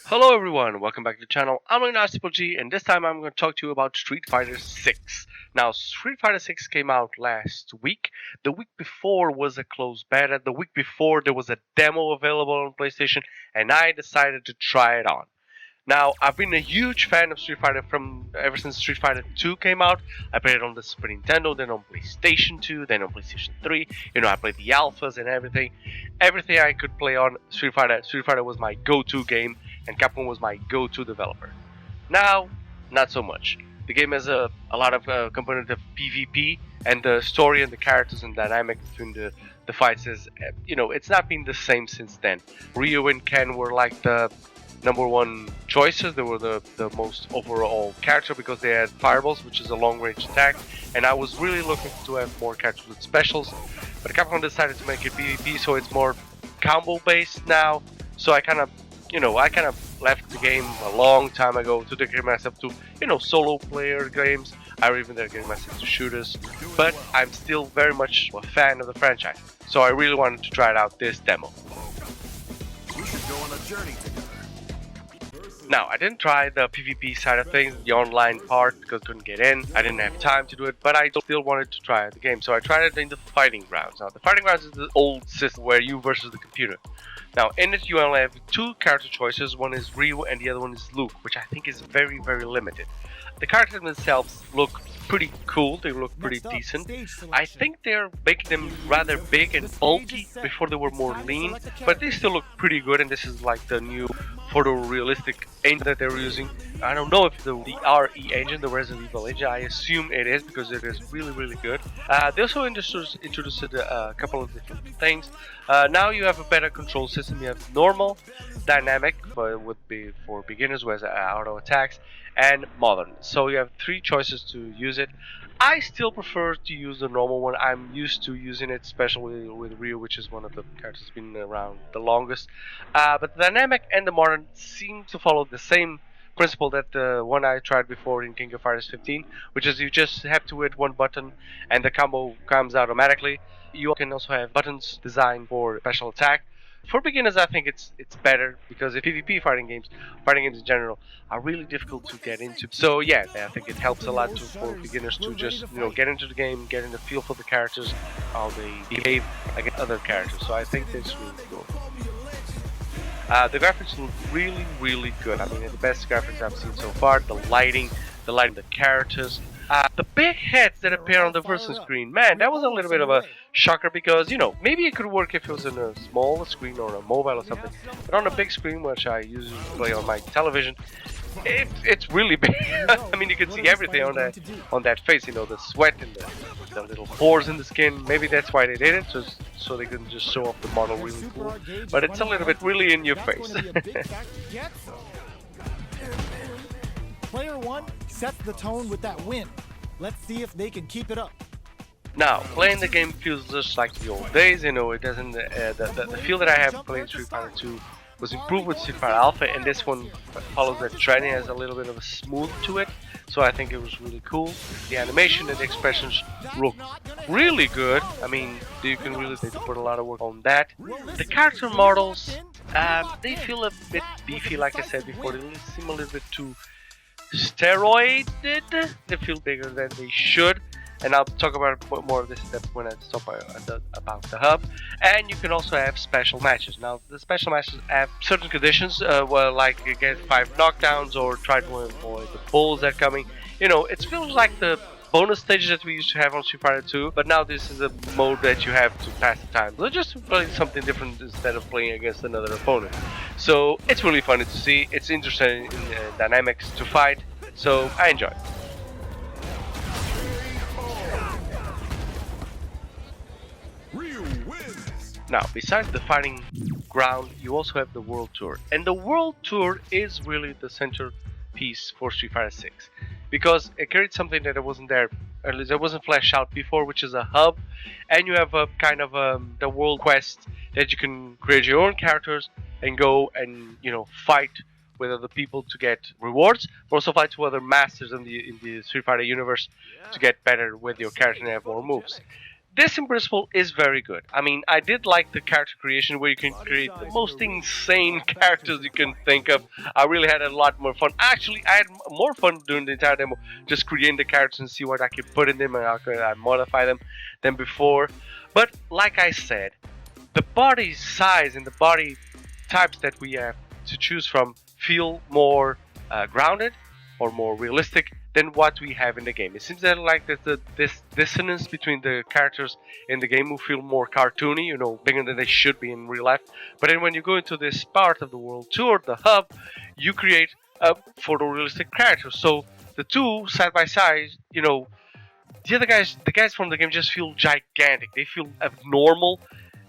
Hello everyone, welcome back to the channel. I'm Untitled Chapter, and this time I'm going to talk to you about Street Fighter 6. Now, Street Fighter 6 came out last week. The week before was a closed beta. The week before there was a demo available on PlayStation, and I decided to try it on. Now, I've been a huge fan of Street Fighter from ever since Street Fighter 2 came out. I played it on the Super Nintendo, then on PlayStation 2, then on PlayStation 3. I played the alphas and everything. Everything I could play on Street Fighter was my go-to game, and Capcom was my go-to developer. Now, not so much. The game has a lot of component of PvP, and the story and the characters and dynamic between the fights is, it's not been the same since then. Ryu and Ken were like the number one choices. They were the most overall character because they had fireballs, which is a long range attack, and I was really looking to have more characters with specials, but Capcom decided to make it PvP, so it's more combo based now. So I kind of left the game a long time ago to dedicate myself to solo player games. I even dedicated myself to shooters, but I'm still very much a fan of the franchise, so I really wanted to try it out this demo. We should go on a journey together. Now, I didn't try the PvP side of things, the online part, because I couldn't get in. I didn't have time to do it, but I still wanted to try the game, so I tried it in the Fighting Grounds. Now, the Fighting Grounds is the old system where you versus the computer. Now, in it, you only have two character choices. One is Ryu and the other one is Luke, which I think is very, very limited. The characters themselves look pretty cool. They look pretty decent. I think they're making them rather big and bulky before they were more lean, but they still look pretty good, and this is like the new photorealistic engine that they're using. I don't know if the RE engine, the Resident Evil engine, I assume it is because it is really, really good. They also introduced a couple of different things. Now you have a better control system. You have normal, dynamic, would be for beginners, whereas auto attacks, and modern. So you have three choices to use it. I still prefer to use the normal one. I'm used to using it, especially with Ryu, which is one of the characters that's been around the longest. But the dynamic and the modern seem to follow the same principle that the one I tried before in King of Fighters 15, which is you just have to hit one button and the combo comes automatically. You can also have buttons designed for special attack. For beginners, I think it's better because the PvP fighting games in general, are really difficult to get into. So yeah, I think it helps a lot for beginners to just get into the game, get in the feel for the characters, how they behave against other characters. So I think that's really cool. The graphics look really, really good. I mean, the best graphics I've seen so far. The lighting, of the characters. The big heads that appear on the versus screen, man, that was a little bit of a shocker because, maybe it could work if it was in a small screen or a mobile or something. But on a big screen, which I usually play on my television, it's really big. I mean, you can see everything on that face, the sweat and the little pores in the skin. Maybe that's why they did it, so they can just show off the model really cool. But it's a little bit really in your face. Player 1 sets the tone with that win. Let's see if they can keep it up. Now, playing the game feels just like the old days. It doesn't. The feel that I have playing Street Fighter 2 was improved with Street Fighter Alpha, and this one follows that trend. It has a little bit of a smooth to it, so I think it was really cool. The animation and the expressions look really good. I mean, they put a lot of work on that. The character models, they feel a bit beefy, like I said before. They seem a little bit too steroided. They feel bigger than they should, and I'll talk about more of this when I talk about the hub. And you can also have special matches. Now, the special matches have certain conditions, like you get 5 knockdowns or try to avoid the pulls that are coming. It feels like the bonus stages that we used to have on Street Fighter 2, but now this is a mode that you have to pass the time. So just play something different instead of playing against another opponent. So it's really funny to see. It's interesting in dynamics to fight. So I enjoy it. Now, besides the fighting ground, you also have the World Tour. And the World Tour is really the centerpiece for Street Fighter 6. Because it creates something that wasn't there, or at least it wasn't fleshed out before, which is a hub. And you have a kind of the world quest that you can create your own characters and go and, fight with other people to get rewards, but also fight with other masters in the Street Fighter universe to get better with your character and have more moves. this in principle is very good. I mean, I did like the character creation where you can create the most insane characters you can think of. I really had a lot more fun. Actually, I had more fun during the entire demo just creating the characters and see what I could put in them and how could I modify them than before. But like I said, the body size and the body types that we have to choose from feel more grounded or more realistic than what we have in the game. It seems that like there's this dissonance between the characters in the game who feel more cartoony, you know, bigger than they should be in real life. But then when you go into this part of the world tour, the hub, you create a photorealistic character. So the two side by side, you know, the guys from the game just feel gigantic. They feel abnormal,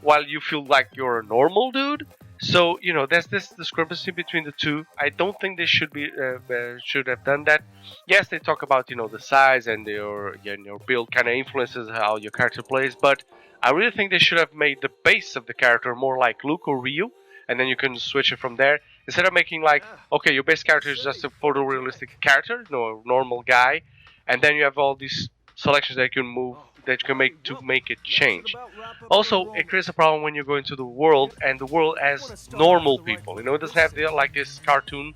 while you feel like you're a normal dude. So you know, there's this discrepancy between the two. I don't think they should have done that. Yes, they talk about, you know, the size and your build kind of influences how your character plays, but I really think they should have made the base of the character more like Luke or Ryu, and then you can switch it from there instead of making like, okay, your base character is just a photorealistic character, you know, a normal guy, and then you have all these selections that you can move, that you can make to make it change. Also, it creates a problem when you go into the world and the world has normal people. You know, it doesn't have like this cartoon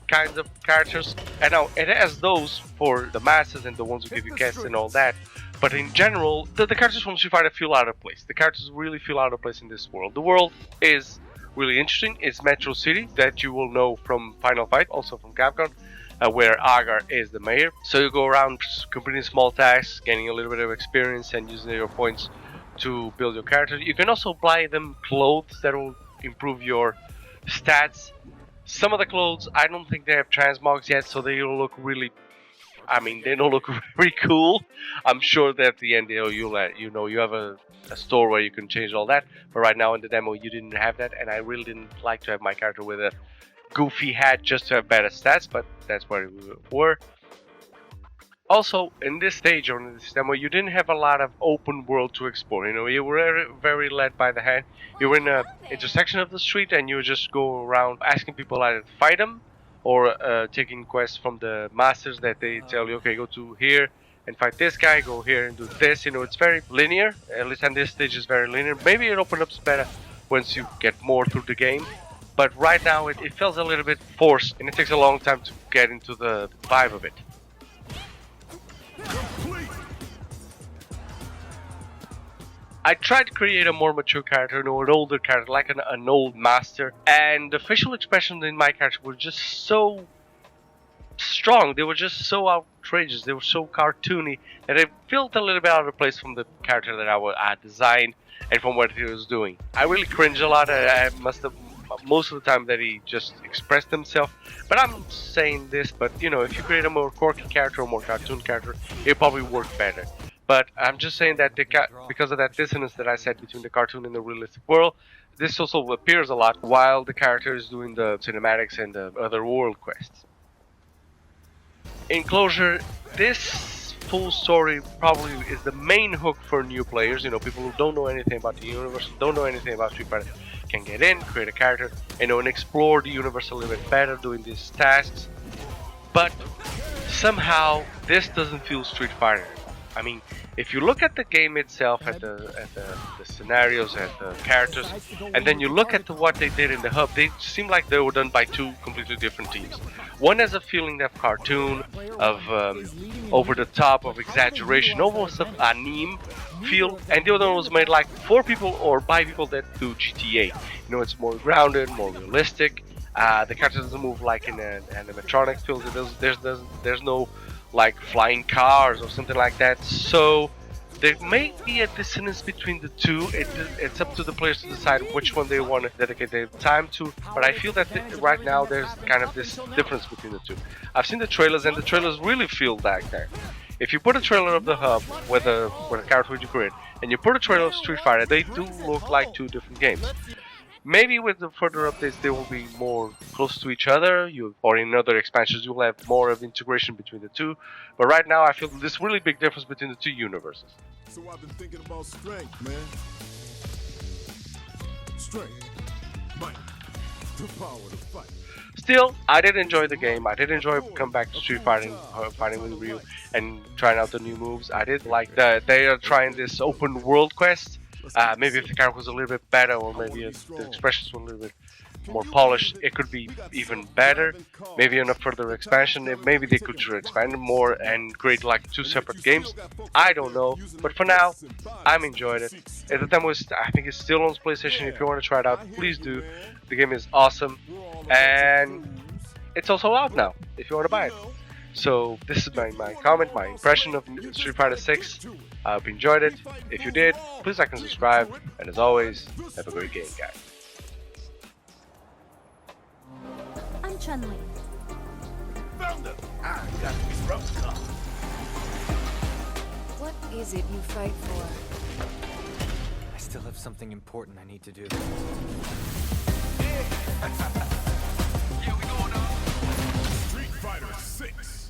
kinds of characters. And now it has those for the masses and the ones who give you quests and all that. But in general, the characters from Street Fighter feel out of place. The characters really feel out of place in this world. The world is really interesting. It's Metro City, that you will know from Final Fight, also from Capcom. Where Agar is the mayor. So you go around completing small tasks, gaining a little bit of experience and using your points to build your character. You can also buy them clothes that will improve your stats. Some of the clothes, I don't think they have transmogs yet, so they don't look really, I mean, they don't look very cool. I'm sure that at the end, you have a store where you can change all that, but right now in the demo you didn't have that, and I really didn't like to have my character with a goofy hat just to have better stats, but that's where we were. Also, in this stage or in this demo, you didn't have a lot of open world to explore. You know, you were very led by the hand. You were in an intersection of the street, and you would just go around asking people either to fight them or taking quests from the masters that they tell you, okay, go to here and fight this guy, go here and do this. You know, it's very linear. At least on this stage, it's very linear. Maybe it opens up better once you get more through the game. But right now it feels a little bit forced, and it takes a long time to get into the vibe of it. I tried to create a more mature character, an older character, like an old master, and the facial expressions in my character were just so strong. They were just so outrageous. They were so cartoony that it felt a little bit out of place from the character that I designed and from what he was doing. I really cringed a lot. I must have most of the time that he just expressed himself. But I'm saying this, but you know, if you create a more quirky character or more cartoon character, it'll probably work better. But I'm just saying that because of that dissonance that I said between the cartoon and the realistic world, this also appears a lot while the character is doing the cinematics and the other world quests. In closure, this full story probably is the main hook for new players. You know, people who don't know anything about the universe, don't know anything about Street Fighter, can get in, create a character, and explore the universe a little bit better doing these tasks. But somehow this doesn't feel Street Fighter. I mean, if you look at the game itself, at the scenarios, at the characters, and then you look at what they did in the hub, they seem like they were done by two completely different teams. One has a feeling of cartoon, of over the top, of exaggeration, almost of anime feel, and the other one was made like for people or by people that do GTA. You know, it's more grounded, more realistic. The character doesn't move like in an animatronic field. There's no like flying cars or something like that. So there may be a dissonance between the two. It's up to the players to decide which one they want to dedicate their time to. But I feel that right now there's kind of this difference between the two. I've seen the trailers, and the trailers really feel like that. If you put a trailer of the hub with a character you create, and you put a trailer of Street Fighter, they do look like two different games. Maybe with the further updates they will be more close to each other, or in other expansions you'll have more of integration between the two. But right now I feel this really big difference between the two universes. So I've been thinking about strength, man. Strength, might, the power to fight. Still, I did enjoy the game. I did enjoy coming back to Street Fighting, fighting with Ryu, and trying out the new moves. I did like that they are trying this open world quest. Maybe if the character was a little bit better, or maybe if the expressions were a little bit more polished, it could be even better. Maybe in a further expansion, maybe they could expand it more and create like 2 separate games. I don't know, but for now, I'm enjoying it. At the time I think it's still on PlayStation. If you want to try it out, please do. The game is awesome, and it's also out now if you want to buy it. So this is my comment, my impression of Street Fighter 6. I hope you enjoyed it. If you did, please like and subscribe. And as always, have a great game, guys. I'm Chun-Li. Found him! I got his throat cut. What is it you fight for? I still have something important I need to do. Yeah, we going on. Street Fighter 6.